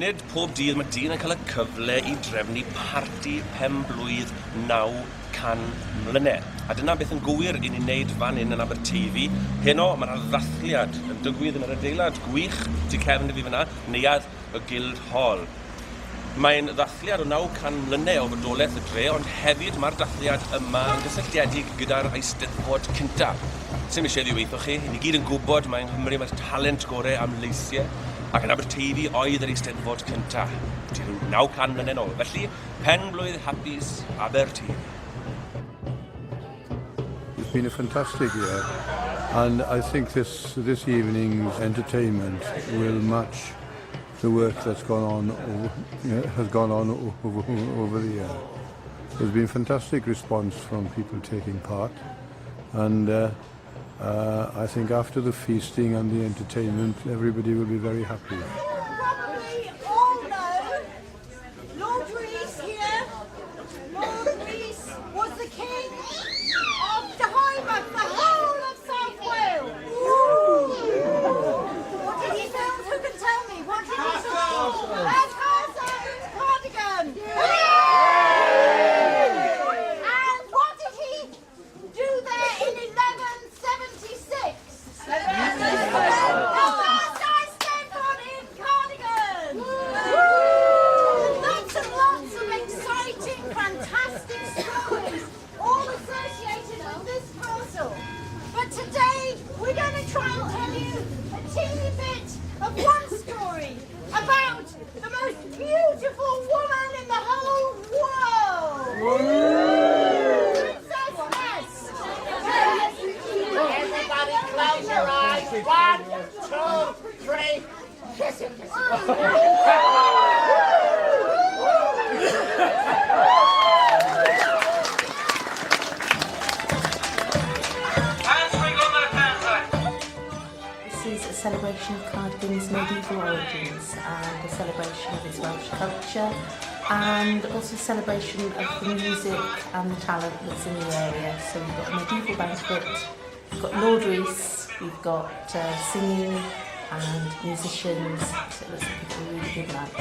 nid pob dydd mae dyn yn cael y cyfle I drefnu parti pen-blwydd 900 mlynedd. A dyna beth yn gywir I ni wneud fan hyn yn Aberteifi. Heno, mae'r ddathliad yn digwydd yn yr adeilad gwych tu cefn I fi fyna, neuadd y Guildhall. Mae'n ddathliad o 900 mlynedd o fodolaeth y dre, ond hefyd mae'r dathliad yma yn gysylltiedig gyda'r Eisteddfod cyntaf. Sim eisiau ddiweithio chi, ni gyd yn gwybod mae yng Nghymru mae'r talent gorau am leisiau, ac yn Aberteifi oedd yr Eisteddfod cyntaf. Ti'n 900 mlynedd ôl. Felly, pen-blwydd hapus Aberteifi. It's been a fantastic year, and I think this evening's entertainment will match the work that's has gone on over the year. There's been fantastic response from people taking part, and I think after the feasting and the entertainment, everybody will be very happy. Probably all know Lord Rees here. Lord Rees was the king of the whole of South Wales. What did he film? Who can tell me? What did he film? Aberteifi Cardigan. And what did he do there in 1176? The first Eisteddfod in Cardigan. Lots and lots of exciting, fantastic stories, all associated with this castle. But today we're going to try and tell you a teeny bit of one story about the most beautiful woman in the whole world. Princess Nest. Everybody close your eyes. 1, 2, 3. Kiss it, kiss it. This is a celebration of Cardigan's medieval origins and a celebration of its Welsh culture, and also a celebration of the music and the talent that's in the area. So we've got a medieval banquet, we've got Lord Rees, we've got singing and musicians, so it looks like a really good night.